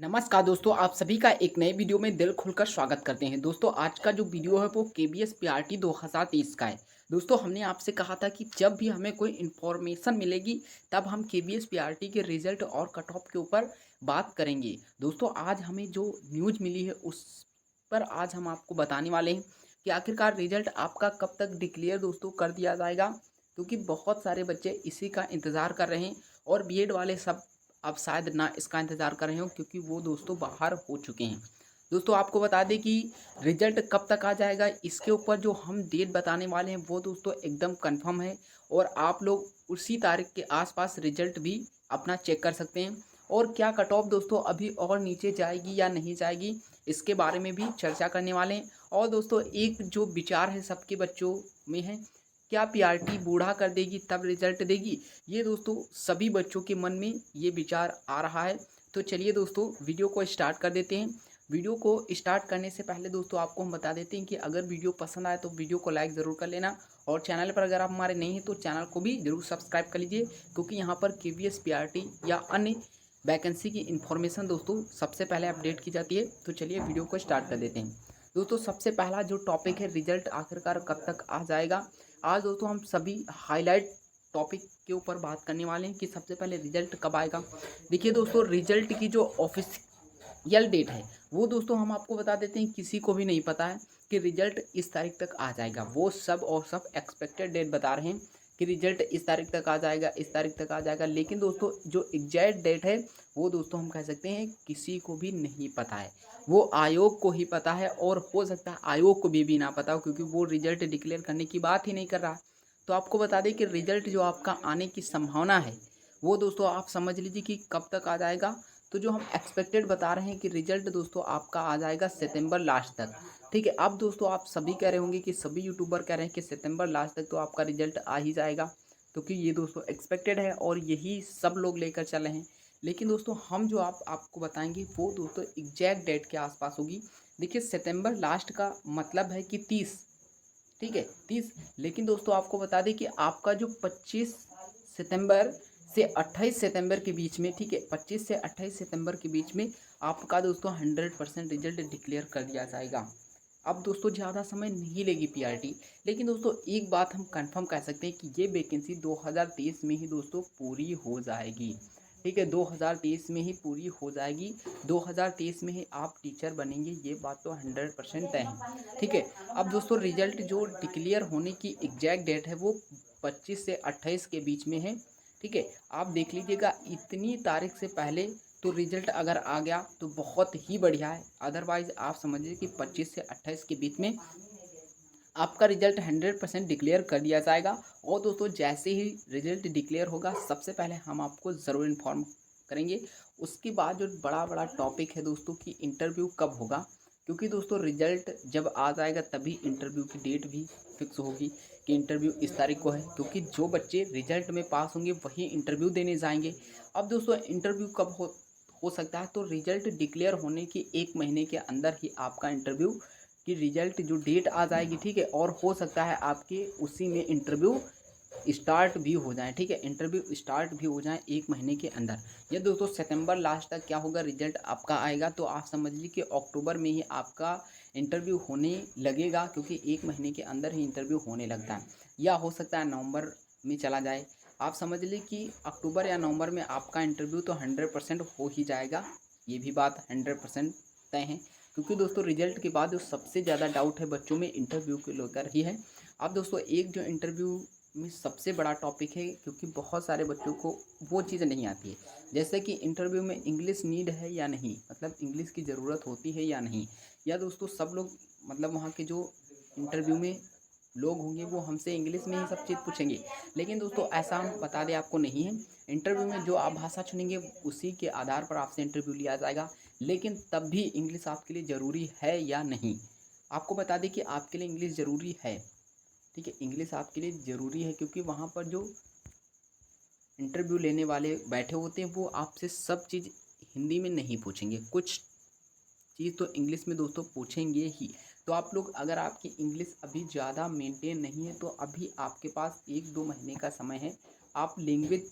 नमस्कार दोस्तों, आप सभी का एक नए वीडियो में दिल खुलकर स्वागत करते हैं। दोस्तों, आज का जो वीडियो है वो केबीएस पीआरटी 2023 का है। दोस्तों, हमने आपसे कहा था कि जब भी हमें कोई इन्फॉर्मेशन मिलेगी तब हम केबीएस पीआरटी के रिजल्ट और कट ऑफ के ऊपर बात करेंगे। दोस्तों, आज हमें जो न्यूज़ मिली है उस पर आज हम आपको बताने वाले हैं कि आखिरकार रिजल्ट आपका कब तक डिक्लेयर दोस्तों कर दिया जाएगा, क्योंकि बहुत सारे बच्चे इसी का इंतज़ार कर रहे हैं और बीएड वाले सब अब शायद ना इसका इंतज़ार कर रहे हो, क्योंकि वो दोस्तों बाहर हो चुके हैं। दोस्तों, आपको बता दें कि रिजल्ट कब तक आ जाएगा, इसके ऊपर जो हम डेट बताने वाले हैं वो दोस्तों एकदम कंफर्म है और आप लोग उसी तारीख के आसपास रिजल्ट भी अपना चेक कर सकते हैं। और क्या कट ऑफ दोस्तों अभी और नीचे जाएगी या नहीं जाएगी, इसके बारे में भी चर्चा करने वाले हैं। और दोस्तों, एक जो विचार है सबके बच्चों में है, क्या पीआरटी बूढ़ा कर देगी तब रिजल्ट देगी, ये दोस्तों सभी बच्चों के मन में ये विचार आ रहा है। तो चलिए दोस्तों, वीडियो को स्टार्ट कर देते हैं। वीडियो को स्टार्ट करने से पहले दोस्तों आपको हम बता देते हैं कि अगर वीडियो पसंद आए तो वीडियो को लाइक ज़रूर कर लेना, और चैनल पर अगर आप हमारे नए हैं तो चैनल को भी ज़रूर सब्सक्राइब कर लीजिए, क्योंकि यहाँ पर केवीएस पीआरटी या अन्य वैकेंसी की इन्फॉर्मेशन दोस्तों सबसे पहले अपडेट की जाती है। तो चलिए वीडियो को स्टार्ट कर देते हैं। दोस्तों, सबसे पहला जो टॉपिक है, रिजल्ट आखिरकार कब तक आ जाएगा। आज दोस्तों हम सभी हाईलाइट टॉपिक के ऊपर बात करने वाले हैं कि सबसे पहले रिजल्ट कब आएगा। देखिए दोस्तों, रिजल्ट की जो ऑफिशियल डेट है वो दोस्तों हम आपको बता देते हैं, किसी को भी नहीं पता है कि रिजल्ट इस तारीख तक आ जाएगा। वो सब और सब एक्सपेक्टेड डेट बता रहे हैं कि रिजल्ट इस तारीख तक आ जाएगा, इस तारीख तक आ जाएगा, लेकिन दोस्तों जो एग्जैक्ट डेट है वो दोस्तों हम कह सकते हैं किसी को भी नहीं पता है। वो आयोग को ही पता है, और हो सकता है आयोग को भी ना पता हो, क्योंकि वो रिजल्ट डिक्लेयर करने की बात ही नहीं कर रहा। तो आपको बता दें कि रिजल्ट जो आपका आने की संभावना है वो दोस्तों आप समझ लीजिए कि कब तक आ जाएगा। तो जो हम एक्सपेक्टेड बता रहे हैं कि रिजल्ट दोस्तों आपका आ जाएगा सितंबर लास्ट तक। ठीक है, अब दोस्तों आप सभी कह रहे होंगे कि सभी यूट्यूबर कह रहे हैं कि सितंबर लास्ट तक तो आपका रिजल्ट आ ही जाएगा, क्योंकि ये दोस्तों एक्सपेक्टेड है और यही सब लोग लेकर चल रहे हैं। लेकिन दोस्तों हम जो आपको बताएंगे वो दोस्तों एग्जैक्ट डेट के आसपास होगी। देखिए, सितंबर लास्ट का मतलब है कि 30, ठीक है 30। लेकिन दोस्तों आपको बता दें कि आपका जो 25 सितंबर से 28 सितंबर के बीच में, ठीक है 25 से 28 सितंबर के बीच में आपका दोस्तों 100% रिजल्ट डिक्लेयर कर दिया जाएगा। अब दोस्तों ज़्यादा समय नहीं लेगी पीआरटी, लेकिन दोस्तों एक बात हम कंफर्म कह सकते हैं कि ये वैकेंसी 2023 में ही दोस्तों पूरी हो जाएगी। ठीक है, 2023 में ही पूरी हो जाएगी। 2023 में ही आप टीचर बनेंगे, ये बात तो 100% तय है। ठीक है, अब दोस्तों रिजल्ट जो डिक्लेयर होने की एग्जैक्ट डेट है वो 25 से 28 के बीच में है। ठीक है, आप देख लीजिएगा, इतनी तारीख से पहले तो रिजल्ट अगर आ गया तो बहुत ही बढ़िया है। अदरवाइज आप समझिए कि 25 से 28 के बीच में आपका रिजल्ट 100% डिक्लेयर कर दिया जाएगा। और दोस्तों जैसे ही रिजल्ट डिक्लेयर होगा सबसे पहले हम आपको ज़रूर इन्फॉर्म करेंगे। उसके बाद जो बड़ा बड़ा टॉपिक है दोस्तों कि इंटरव्यू कब होगा, क्योंकि दोस्तों रिजल्ट जब आ जाएगा तभी इंटरव्यू की डेट भी फिक्स होगी कि इंटरव्यू इस तारीख को है, क्योंकि जो बच्चे रिजल्ट में पास होंगे वही इंटरव्यू देने जाएंगे। अब दोस्तों इंटरव्यू कब हो सकता है, तो रिजल्ट डिक्लेयर होने के 1 महीने के अंदर ही आपका इंटरव्यू की रिजल्ट जो डेट आ जाएगी। ठीक है, और हो सकता है आपके उसी में इंटरव्यू स्टार्ट भी हो जाए। ठीक है, इंटरव्यू स्टार्ट भी हो जाए 1 महीने के अंदर। ये दोस्तों सितंबर लास्ट तक क्या होगा, रिजल्ट आपका आएगा तो आप समझ लीजिए कि अक्टूबर में ही आपका इंटरव्यू होने लगेगा, क्योंकि 1 महीने के अंदर ही इंटरव्यू होने लगता है। या हो सकता है नवंबर में चला जाए। आप समझ लीजिए कि अक्टूबर या नवंबर में आपका इंटरव्यू तो 100% हो ही जाएगा। ये भी बात 100% तय है, क्योंकि दोस्तों रिजल्ट के बाद जो सबसे ज़्यादा डाउट है बच्चों में इंटरव्यू को लेकर ही है। अब दोस्तों एक जो इंटरव्यू में सबसे बड़ा टॉपिक है, क्योंकि बहुत सारे बच्चों को वो चीज़ नहीं आती है, जैसे कि इंटरव्यू में इंग्लिश नीड है या नहीं, मतलब इंग्लिश की ज़रूरत होती है या नहीं। या दोस्तों सब लोग मतलब वहाँ के जो इंटरव्यू में लोग होंगे वो हमसे इंग्लिश में ही सब चीज़ पूछेंगे, लेकिन दोस्तों ऐसा हम बता दें आपको नहीं है। इंटरव्यू में जो आप भाषा चुनेंगे उसी के आधार पर आपसे इंटरव्यू लिया जाएगा, लेकिन तब भी इंग्लिश आपके लिए ज़रूरी है या नहीं। आपको बता दें कि आपके लिए इंग्लिश ज़रूरी है। ठीक है, इंग्लिश आपके लिए ज़रूरी है, क्योंकि वहाँ पर जो इंटरव्यू लेने वाले बैठे होते हैं वो आपसे सब चीज़ हिंदी में नहीं पूछेंगे, कुछ चीज़ तो इंग्लिश में दोस्तों पूछेंगे ही। तो आप लोग, अगर आपकी इंग्लिश अभी ज़्यादा मेंटेन नहीं है तो अभी आपके पास 1-2 महीने का समय है। आप लैंग्वेज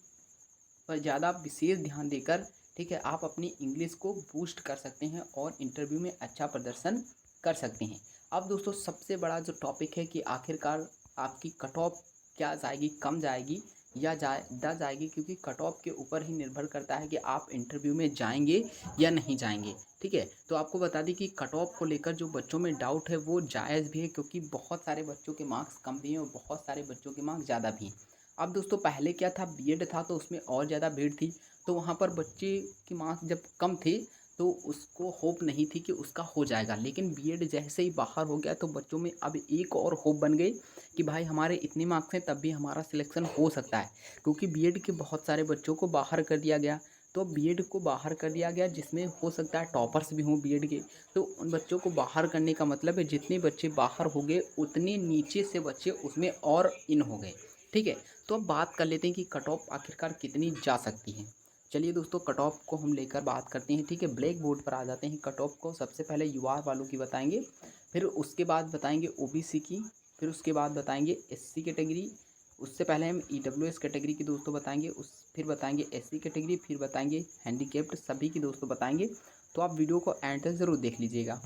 पर ज़्यादा विशेष ध्यान देकर ठीक है, आप अपनी इंग्लिश को बूस्ट कर सकते हैं और इंटरव्यू में अच्छा प्रदर्शन कर सकते हैं। अब दोस्तों सबसे बड़ा जो टॉपिक है कि आखिरकार आपकी कट ऑफ क्या जाएगी, कम जाएगी या ज़्यादा जाएगी, क्योंकि कट ऑफ के ऊपर ही निर्भर करता है कि आप इंटरव्यू में जाएंगे या नहीं जाएंगे। ठीक है, तो आपको बता दें कि कट ऑफ को लेकर जो बच्चों में डाउट है वो जायज़ भी है, क्योंकि बहुत सारे बच्चों के मार्क्स कम भी हैं और बहुत सारे बच्चों के मार्क्स ज़्यादा भी हैं। अब दोस्तों पहले क्या था, बीएड था तो उसमें और ज़्यादा भीड़ थी, तो वहाँ पर बच्चे के मार्क्स जब कम थे तो उसको होप नहीं थी कि उसका हो जाएगा। लेकिन बीएड जैसे ही बाहर हो गया तो बच्चों में अब एक और होप बन गई कि भाई हमारे इतने मार्क्स हैं तब भी हमारा सिलेक्शन हो सकता है, क्योंकि बीएड के बहुत सारे बच्चों को बाहर कर दिया गया। तो बीएड को बाहर कर दिया गया जिसमें हो सकता है टॉपर्स भी हों बीएड के, तो उन बच्चों को बाहर करने का मतलब है जितने बच्चे बाहर हो गए उतने नीचे से बच्चे उसमें और इन हो गए। ठीक है, तो अब बात कर लेते हैं कि कट ऑफ आखिरकार कितनी जा सकती है। चलिए दोस्तों कट ऑफ को हम लेकर बात करते हैं। ठीक है, ब्लैक बोर्ड पर आ जाते हैं। कट ऑफ को सबसे पहले यूआर वालों की बताएंगे, फिर उसके बाद बताएंगे ओबीसी की, फिर उसके बाद बताएंगे एससी कैटेगरी, उससे पहले हम ईडब्ल्यूएस कैटेगरी की दोस्तों बताएंगे, फिर बताएंगे एससी कैटेगरी, फिर बताएंगे हैंडीकेप्ड, सभी की दोस्तों बताएंगे। तो आप वीडियो को एंड तक ज़रूर देख लीजिएगा।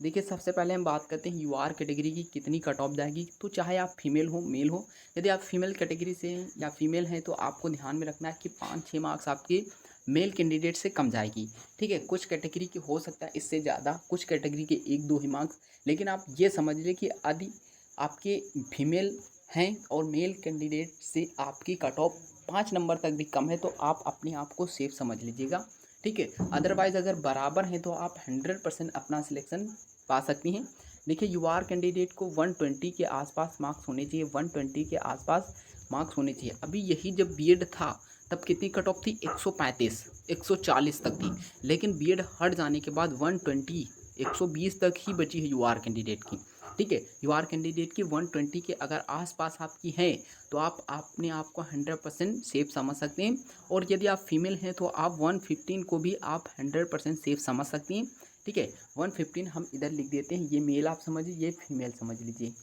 देखिए सबसे पहले हम बात करते हैं यूआर कैटेगरी की कितनी कट ऑफ जाएगी। तो चाहे आप फीमेल हो मेल हो, यदि आप फीमेल कैटेगरी से हैं या फीमेल हैं तो आपको ध्यान में रखना है कि 5-6 मार्क्स आपके मेल कैंडिडेट से कम जाएगी। ठीक है, कुछ कैटेगरी की हो सकता है इससे ज़्यादा, कुछ कैटेगरी के 1-2 ही मार्क्स, लेकिन आप ये समझ लें कि यदि आपके फीमेल हैं और मेल कैंडिडेट से आपकी कट ऑफ 5 नंबर तक भी कम है तो आप अपने आप को सेफ समझ लीजिएगा। ठीक है, अदरवाइज़ अगर बराबर हैं तो आप 100% अपना सिलेक्शन पा सकती हैं। देखिए यूआर कैंडिडेट को 120 के आसपास मार्क्स होने चाहिए, 120 के आसपास मार्क्स होने चाहिए। अभी यही जब बीएड था तब कितनी कट ऑफ थी, 135 140 तक थी, लेकिन बीएड हट जाने के बाद 120 120 तक ही बची है यूआर कैंडिडेट की। ठीक है, यूआर कैंडिडेट की 120 के अगर आसपास आपकी है तो आप अपने आप को 100% सेफ समझ सकते हैं। और यदि आप फीमेल हैं तो आप 115 को भी आप 100% सेफ समझ सकती हैं। ठीक है, 115 हम इधर लिख देते हैं, ये मेल आप समझिए, ये फीमेल समझ लीजिए।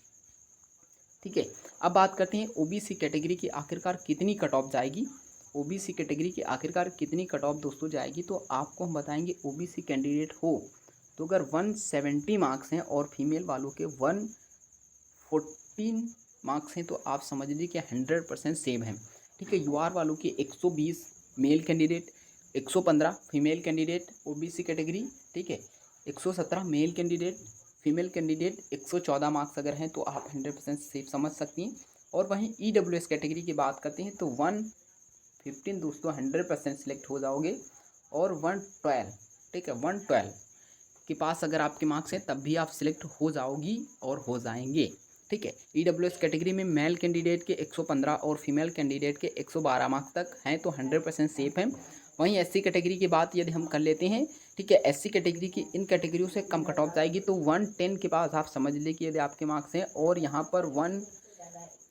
ठीक है, अब बात करते हैं ओबीसी कैटेगरी की आखिरकार कितनी कट ऑफ जाएगी। ओबीसी कैटेगरी की आखिरकार कितनी कट ऑफ दोस्तों जाएगी, तो आपको हम बताएंगे ओबीसी कैंडिडेट हो तो अगर 170 मार्क्स हैं और फीमेल वालों के 114 मार्क्स हैं तो आप समझ लीजिए कि 100% सेम है। ठीक है, यूआर वालों के 120 male candidate, 115 female candidate OBC category. ठीक है, 117 male candidate, female candidate 114 marks अगर हैं तो आप 100% सेफ समझ सकती हैं। और वहीं ईडब्ल्यूएस कैटेगरी की बात करते हैं तो 115 दोस्तों 100% सिलेक्ट हो जाओगे, और 112, ठीक है 112 के पास अगर आपके मार्क्स हैं तब भी आप सिलेक्ट हो जाओगी और हो जाएंगे। ठीक है, ईडब्ल्यूएस कैटेगरी में मेल कैंडिडेट के 115 और फीमेल कैंडिडेट के 112 मार्क्स तक हैं तो 100% सेफ हैं। वहीं एससी कैटेगरी की बात यदि हम कर लेते हैं, ठीक है, एससी कैटेगरी की इन कैटेगरियों से कम कट ऑफ जाएगी तो 110 के पास आप समझ लीजिए कि यदि आपके मार्क्स हैं, और यहाँ पर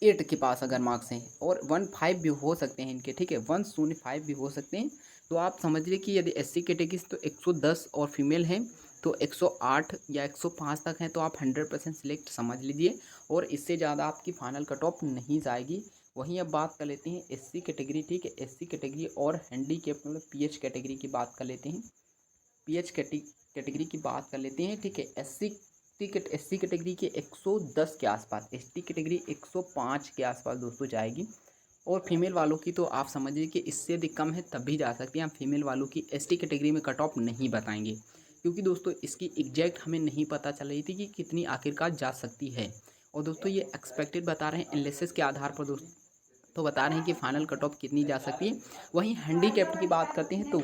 1 के पास अगर मार्क्स हैं और 1-5 भी हो सकते हैं इनके। ठीक है, 105 भी हो सकते हैं, तो आप समझ लीजिए कि यदि एससी कैटेगरी तो 110 और फीमेल हैं तो 108 या 105 तक हैं तो आप 100% सिलेक्ट समझ लीजिए, और इससे ज़्यादा आपकी फाइनल कट ऑफ नहीं जाएगी। वहीं अब बात कर लेते हैं एससी कैटेगरी। ठीक है, एससी कैटेगरी और हैंडीकैप्ड मतलब पीएच कैटेगरी की बात कर लेते हैं। पीएच कैटेगरी की बात कर लेते हैं। ठीक है, एससी कैटेगरी के 110 के आसपास, एसटी कैटेगरी 105 के आसपास दोस्तों जाएगी, और फीमेल वालों की तो आप समझिए कि इससे यदि कम है तब भी जा सकती हैं। हम फीमेल वालों की एसटी कैटेगरी में कट ऑफ नहीं बताएंगे, क्योंकि दोस्तों इसकी एग्जैक्ट हमें नहीं पता चल रही थी कि कितनी आखिरकार जा सकती है। और दोस्तों ये एक्सपेक्टेड बता रहे हैं एनालिसिस के आधार पर दोस्तों, तो बता रहे हैं कि फाइनल कट ऑफ कितनी जा सकती है। वहीं हैंडीकैप्ड की बात करते हैं तो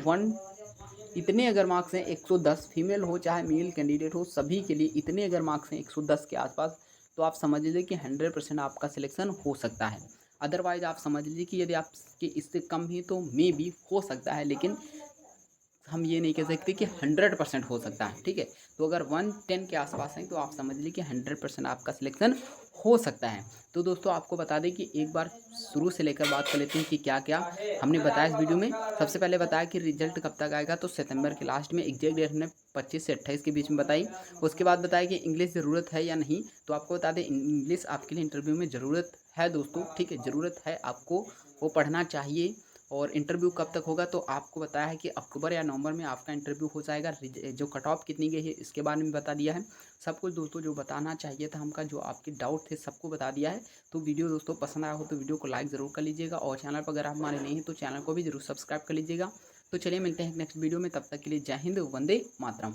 इतने अगर मार्क्स हैं 110, फीमेल हो चाहे मेल कैंडिडेट हो सभी के लिए इतने अगर मार्क्स हैं 110 के आसपास, तो आप समझ लीजिए कि 100% आपका सिलेक्शन हो सकता है। अदरवाइज़ आप समझ लीजिए कि यदि आपके इससे कम ही तो मे भी हो सकता है, लेकिन हम ये नहीं कह सकते कि 100% हो सकता है। ठीक है, तो अगर 110 के आसपास हैं तो आप समझ लीजिए कि 100% आपका सिलेक्शन हो सकता है। तो दोस्तों आपको बता दें कि एक बार शुरू से लेकर बात कर लेते हैं कि क्या क्या हमने बताया इस वीडियो में। सबसे पहले बताया कि रिजल्ट कब तक आएगा, तो सितंबर के लास्ट में, एग्जैक्ट डेट हमने 25 से 28 के बीच में बताई। उसके बाद बताया कि इंग्लिश ज़रूरत है या नहीं, तो आपको बता दें इंग्लिश आपके लिए इंटरव्यू में ज़रूरत है दोस्तों। ठीक है, ज़रूरत है, आपको वो पढ़ना चाहिए और इंटरव्यू कब तक होगा, तो आपको बताया है कि अक्टूबर या नवंबर में आपका इंटरव्यू हो जाएगा। जो कट ऑफ कितनी गई है इसके बारे में बता दिया है। सब कुछ दोस्तों जो बताना चाहिए था हमका, जो आपके डाउट थे सबको बता दिया है। तो वीडियो दोस्तों पसंद आया हो तो वीडियो को लाइक ज़रूर कर लीजिएगा, और चैनल पर अगर आप हमारे नहीं हैं तो चैनल को भी जरूर सब्सक्राइब कर लीजिएगा। तो चलिए मिलते हैं नेक्स्ट वीडियो में, तब तक के लिए जय हिंद, वंदे मातरम।